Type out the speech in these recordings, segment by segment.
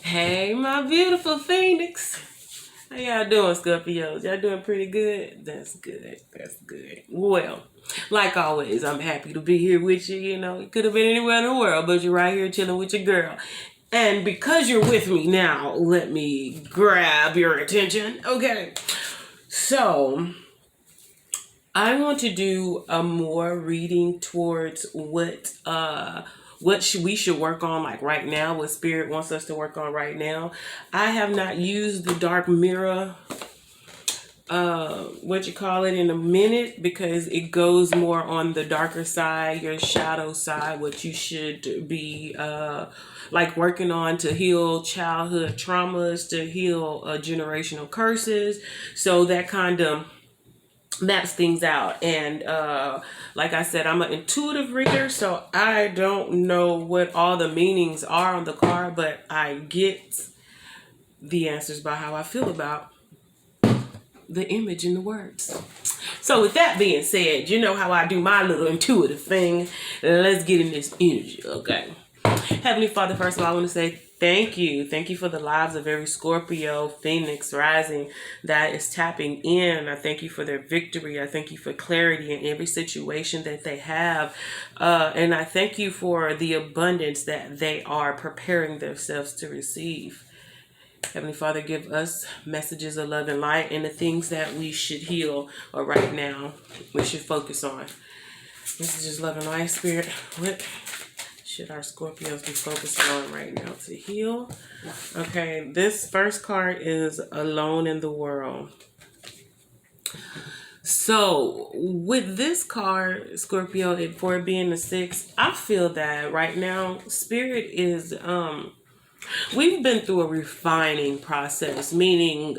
Hey, my beautiful Phoenix. How y'all doing, Scorpios? Y'all doing pretty good? That's good. That's good. Well, like always, I'm happy to be here with you. You know, you could have been anywhere in the world, but you're right here chilling with your girl. And because you're with me now, let me grab your attention. Okay. So, I want to do a more reading towards what we should work on like right now, what spirit wants us to work on right now. I have not used the dark mirror what you call it in a minute because it goes more on the darker side, your shadow side, what you should be like working on to heal childhood traumas, to heal generational curses. So that kind of maps things out. And like I said, I'm an intuitive reader, so I don't know what all the meanings are on the card, but I get the answers by how I feel about the image and the words. So with that being said, you know how I do my little intuitive thing. Let's get in this energy, okay? Heavenly Father, first of all, I want to say thank you. Thank you for the lives of every Scorpio, Phoenix, rising that is tapping in. I thank you for their victory. I thank you for clarity in every situation that they have. And I thank you for the abundance that they are preparing themselves to receive. Heavenly Father, give us messages of love and light and the things that we should heal or right now we should focus on. Messages, love and light, spirit. What should our Scorpios be focusing on right now to heal? Okay, this first card is Alone in the World. So with this card, Scorpio, for it being the 6, I feel that right now spirit is we've been through a refining process, meaning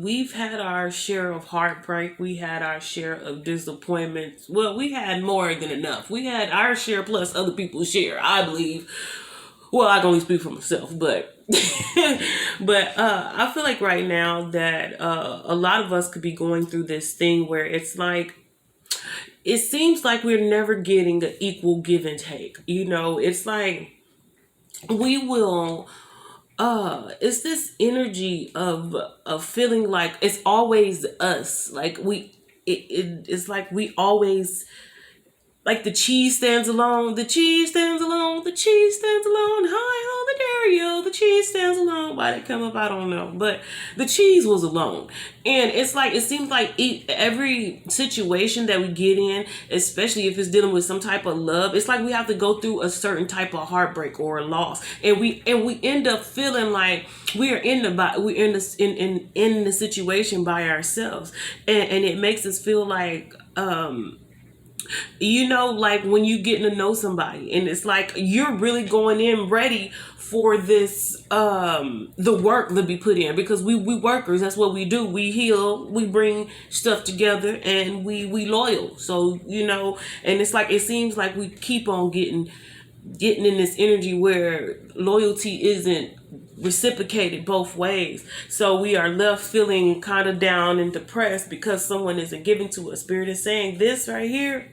we've had our share of heartbreak. We had our share of disappointments. Well, we had more than enough. We had our share plus other people's share, I believe. Well, I can only speak for myself, but but I feel like right now that a lot of us could be going through this thing where it's like, it seems like we're never getting an equal give and take. You know, it's like we will it's this energy of feeling like it's always us, like it's like we always, like the cheese stands alone, the cheese stands alone, the cheese stands alone, hi ho the dare you, the cheese stands alone. Why did it come up, I don't know, but the cheese was alone. And it's like, it seems like every situation that we get in, especially if it's dealing with some type of love, it's like we have to go through a certain type of heartbreak or a loss, and we end up feeling like we're in the situation by ourselves, and it makes us feel like you know, like when you getting to know somebody and it's like you're really going in ready for this the work to be put in, because we workers, that's what we do. We heal, we bring stuff together, and we loyal. So, you know, and it's like it seems like we keep on getting in this energy where loyalty isn't reciprocated both ways. So we are left feeling kind of down and depressed because someone isn't giving to us. Spirit is saying this right here.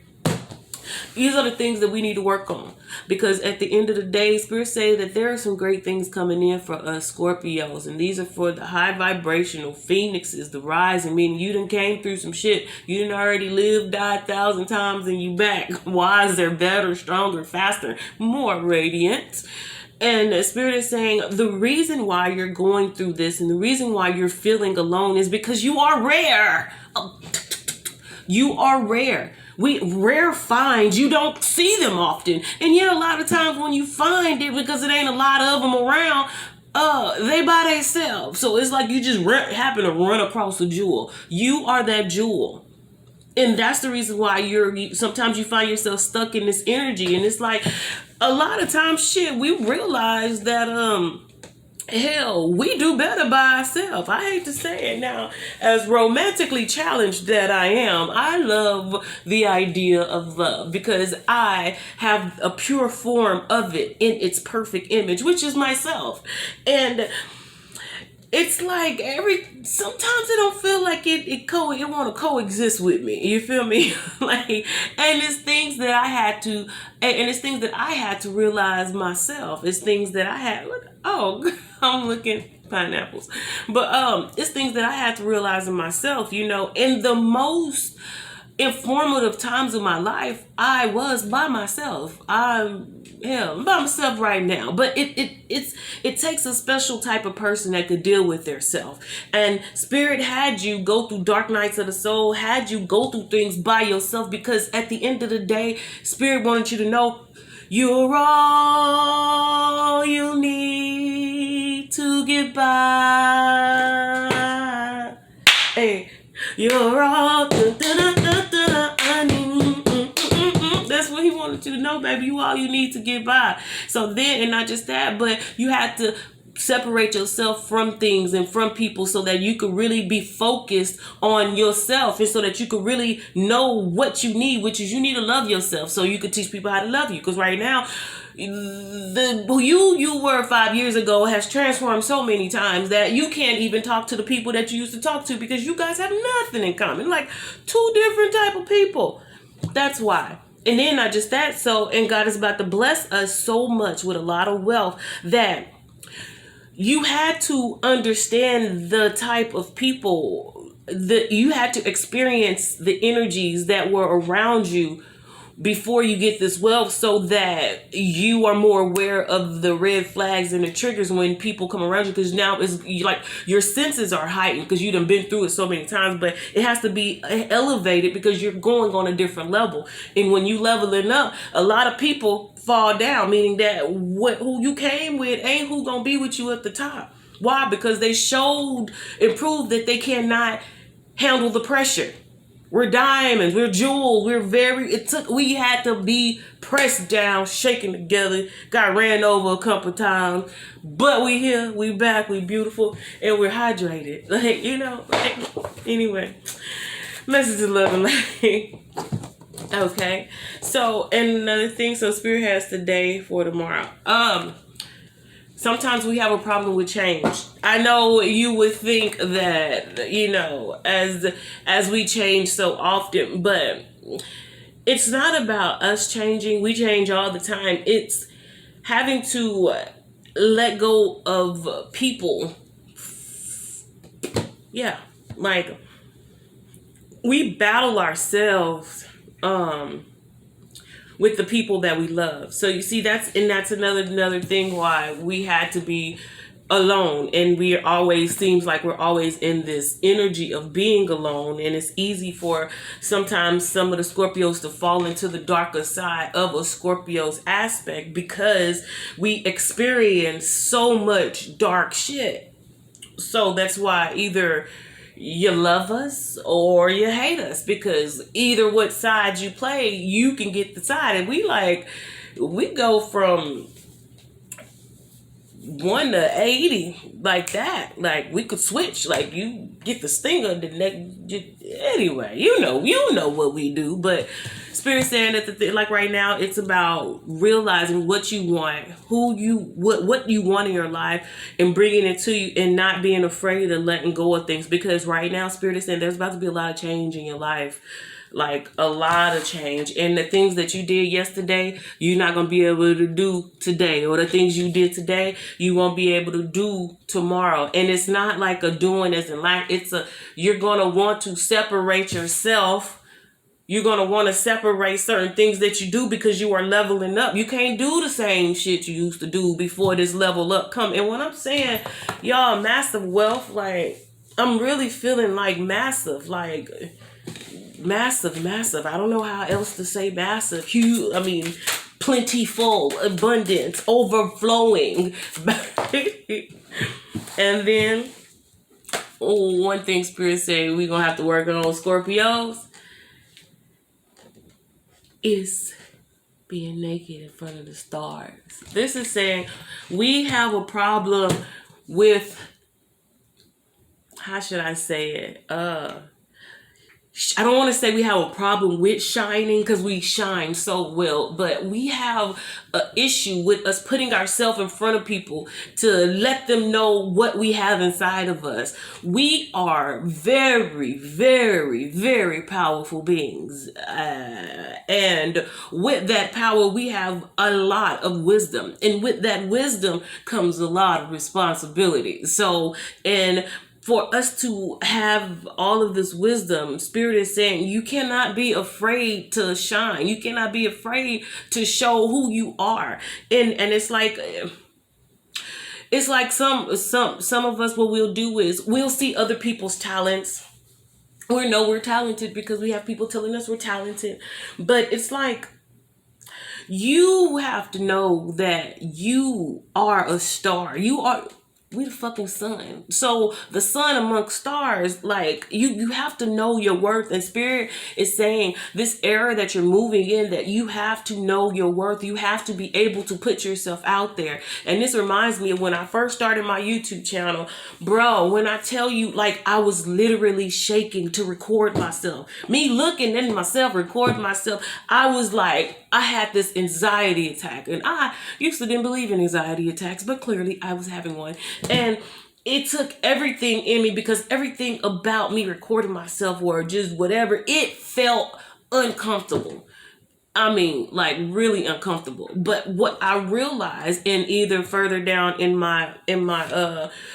These are the things that we need to work on, because at the end of the day, Spirit say that there are some great things coming in for us Scorpios, and these are for the high vibrational Phoenixes, the rising, meaning you done came through some shit. You done already lived, died 1,000 times, and you back wiser, better, stronger, faster, more radiant. And the Spirit is saying the reason why you're going through this and the reason why you're feeling alone is because you are rare. You are rare. Rare finds, you don't see them often. And yet a lot of times when you find it, because it ain't a lot of them around, they by themselves. So it's like you just happen to run across a jewel. You are that jewel. And that's the reason why sometimes you find yourself stuck in this energy. And it's like a lot of times, shit, we realize that hell, we do better by ourselves. I hate to say it now, as romantically challenged that I am, I love the idea of love because I have a pure form of it in its perfect image, which is myself. And it's like sometimes it don't feel like it want to coexist with me. You feel me? Like, and it's things that I had to, and it's things that I had to realize myself. It's things that I had. Look, Oh, I'm looking pineapples. But it's things that I had to realize in myself, you know, in the most informative times of my life, I was by myself. I'm by myself right now. But it takes a special type of person that could deal with their self. And Spirit had you go through dark nights of the soul, had you go through things by yourself, because at the end of the day, Spirit wanted you to know you're all you need to get by. Hey, you're all. That's what he wanted you to know, baby. You all you need to get by. So then, and not just that, but you had to separate yourself from things and from people so that you could really be focused on yourself, and so that you could really know what you need, which is you need to love yourself so you could teach people how to love you. Because right now, the who you were 5 years ago has transformed so many times that you can't even talk to the people that you used to talk to, because you guys have nothing in common, like two different type of people. That's why. And then not just that, so, and God is about to bless us so much with a lot of wealth that you had to understand the type of people that you had to experience, the energies that were around you before you get this wealth, so that you are more aware of the red flags and the triggers when people come around you. Because now it's like your senses are heightened because you done been through it so many times, but it has to be elevated because you're going on a different level. And when you leveling up, a lot of people fall down, meaning that who you came with ain't who gonna be with you at the top. Why? Because they showed and proved that they cannot handle the pressure. We're diamonds, we're jewels, we had to be pressed down, shaken together, got ran over a couple times, but we here, we back, we beautiful, and we're hydrated. Like, you know, like, anyway, message of love and light. Okay, so, and another thing, so Spirit has today for tomorrow. Sometimes we have a problem with change. I know you would think that, you know, as we change so often, but it's not about us changing. We change all the time. It's having to let go of people. Yeah, like we battle ourselves with the people that we love. So you see, that's another thing why we had to be alone, and we always seems like we're always in this energy of being alone, and it's easy for sometimes some of the Scorpios to fall into the darker side of a Scorpio's aspect because we experience so much dark shit. So that's why either you love us or you hate us, because either what side you play, you can get the side. And we go from 1 to 80 like that. Like we could switch, like you get the stinger the next. Anyway, you know what we do. But Spirit saying that like right now, it's about realizing what you want, what you want in your life, and bringing it to you, and not being afraid of letting go of things. Because right now, Spirit is saying there's about to be a lot of change in your life. Like a lot of change, and the things that you did yesterday, you're not gonna be able to do today, or the things you did today, you won't be able to do tomorrow. And it's not like a doing as in like you're gonna want to separate yourself. You're gonna want to separate certain things that you do because you are leveling up. You can't do the same shit you used to do before this level up come. And when I'm saying y'all massive wealth, like I'm really feeling like massive, like massive. I don't know how else to say massive. Huge. I mean, plentiful, abundance, overflowing. And then one thing Spirit say we're gonna have to work on, Scorpios, is being naked in front of the stars. This is saying we have a problem with, how should I say it? I don't want to say we have a problem with shining because we shine so well, but we have an issue with us putting ourselves in front of people to let them know what we have inside of us. We are very, very, very powerful beings. And with that power, we have a lot of wisdom. And with that wisdom comes a lot of responsibility. So, and for us to have all of this wisdom, Spirit is saying you cannot be afraid to shine. You cannot be afraid to show who you are. And it's like some of us, what we'll do is we'll see other people's talents. We know we're talented because we have people telling us we're talented. But it's like you have to know that you are a star. We the fucking sun. So the sun amongst stars, like you have to know your worth. And Spirit is saying this era that you're moving in, that you have to know your worth. You have to be able to put yourself out there. And this reminds me of when I first started my YouTube channel, bro. When I tell you, like, I was literally shaking to record myself. Me looking at myself, recording myself. I was like, I had this anxiety attack, and I used to didn't believe in anxiety attacks, but clearly I was having one. And it took everything in me, because everything about me recording myself or just whatever, it felt uncomfortable. I mean, like really uncomfortable. But what I realized, in either further down in my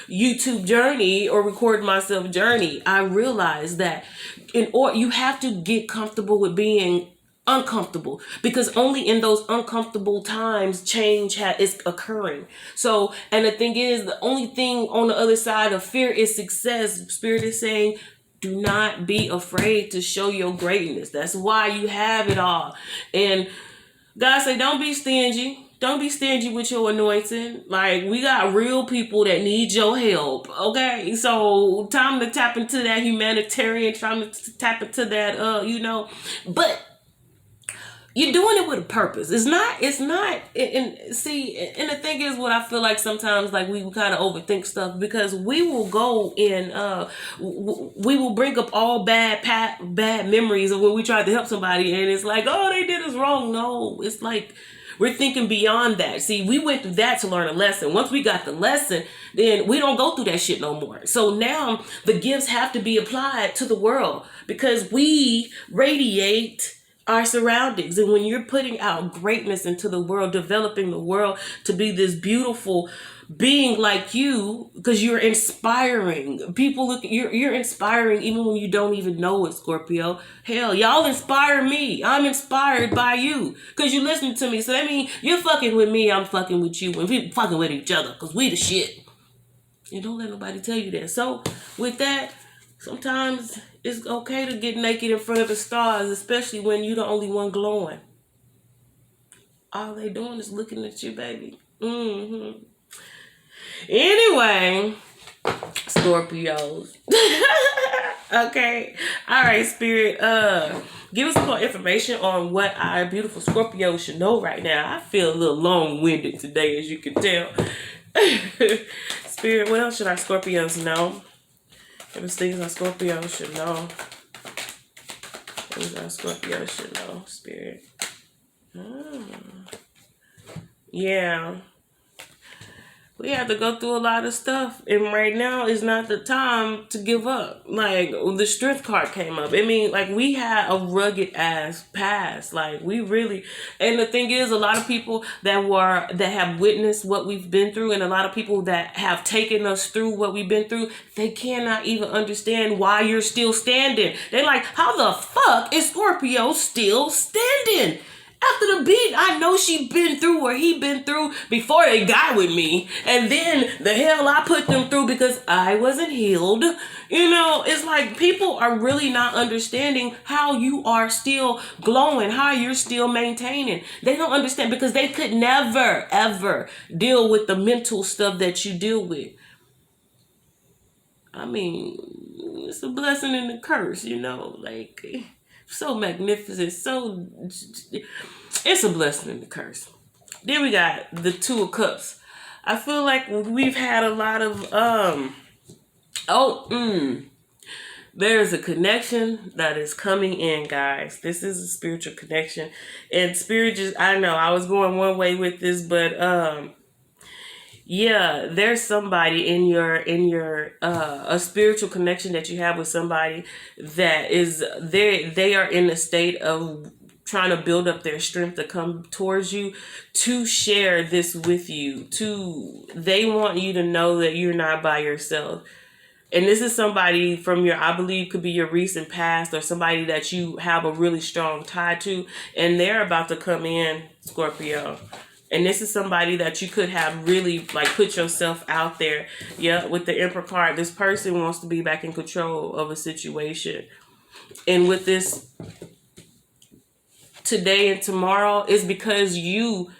YouTube journey or recording myself journey, I realized that you have to get comfortable with being uncomfortable, because only in those uncomfortable times change is occurring. So, and the thing is, the only thing on the other side of fear is success. Spirit is saying, do not be afraid to show your greatness. That's why you have it all. And God say, don't be stingy. Don't be stingy with your anointing. Like, we got real people that need your help. Okay, so time to tap into that humanitarian, trying to tap into that, but you're doing it with a purpose. And the thing is, what I feel like sometimes, like, we kind of overthink stuff, because we will go in, we will bring up all bad memories of when we tried to help somebody, and it's like, oh, they did us wrong. No, it's like, we're thinking beyond that. See, we went through that to learn a lesson. Once we got the lesson, then we don't go through that shit no more. So now the gifts have to be applied to the world, because we radiate our surroundings. And when you're putting out greatness into the world, developing the world to be this beautiful being like you, because you're inspiring people. You're inspiring even when you don't even know it, Scorpio. Hell, y'all inspire me. I'm inspired by you because you listen to me. So that means you're fucking with me, I'm fucking with you, and we fucking with each other, because we the shit. And don't let nobody tell you that. So with that, sometimes it's okay to get naked in front of the stars, especially when you're the only one glowing. All they doing is looking at you, baby. Anyway, Scorpios. Okay. All right, Spirit. Give us some more information on what our beautiful Scorpios should know right now. I feel a little long-winded today, as you can tell. Spirit, what else should our Scorpios know? Give us things our Scorpios should know. Things our Scorpios should know, Spirit. Yeah. We have to go through a lot of stuff, and right now is not the time to give up. Like, the strength card came up. I mean, like, we had a rugged ass past. Like, we really, and the thing is, a lot of people that have witnessed what we've been through, and a lot of people that have taken us through what we've been through, they cannot even understand why you're still standing. They're like, how the fuck is Scorpio still standing? After the beat, I know she been through or he been through before they got with me. And then the hell I put them through because I wasn't healed. You know, it's like people are really not understanding how you are still glowing, how you're still maintaining. They don't understand because they could never, ever deal with the mental stuff that you deal with. I mean, it's a blessing and a curse, you know, like... So magnificent, so it's a blessing and a curse. Then we got the Two of Cups. I feel like we've had a lot of There's a connection that is coming in, guys. This is a spiritual connection. And spirit just, I know I was going one way with this, but yeah, there's somebody in your a spiritual connection that you have with somebody that is they are in a state of trying to build up their strength to come towards you to share this with you. To They want you to know that you're not by yourself. And this is somebody from your, I believe, could be your recent past or somebody that you have a really strong tie to, and they're about to come in, Scorpio. And this is somebody that you could have really like put yourself out there. Yeah, with the Emperor card, this person wants to be back in control of a situation. And with this today and tomorrow is because you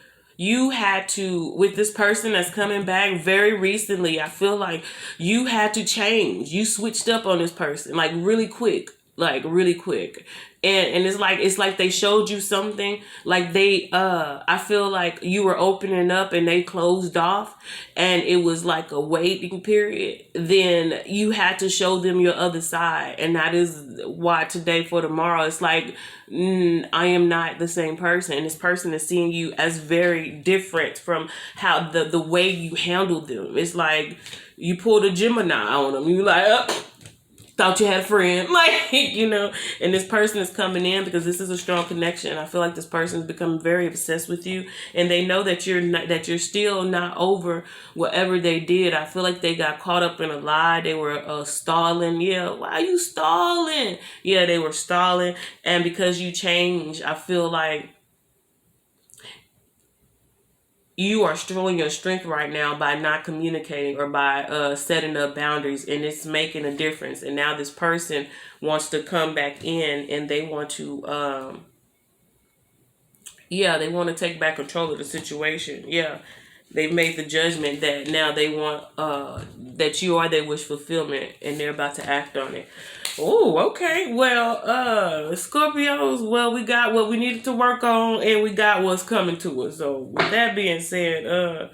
had to, with this person that's coming back very recently, I feel like you had to change. You switched up on this person like really quick. Like really quick. And it's like they showed you something. Like they I feel like you were opening up and they closed off and it was like a waiting period. Then you had to show them your other side. And that is why today for tomorrow it's like I am not the same person. And this person is seeing you as very different from how the way you handled them. It's like you pulled a Gemini on them. You like thought you had a friend, like, and this person is coming in because this is a strong connection. I feel like this person is becoming very obsessed with you, and they know that you're still not over whatever they did. I feel like they got caught up in a lie. They were stalling. Yeah, why are you stalling? Yeah, they were stalling, and because you changed, I feel like you are showing your strength right now by not communicating or by setting up boundaries, and it's making a difference. And now this person wants to come back in and they want to they want to take back control of the situation. Yeah, they've made the judgment that now they want that you are their wish fulfillment, and they're about to act on it. Oh, okay. Well, Scorpios, well, we got what we needed to work on, and we got what's coming to us. So, with that being said,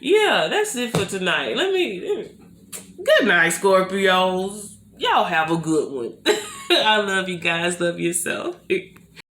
yeah, that's it for tonight. Good night, Scorpios. Y'all have a good one. I love you guys. Love yourself.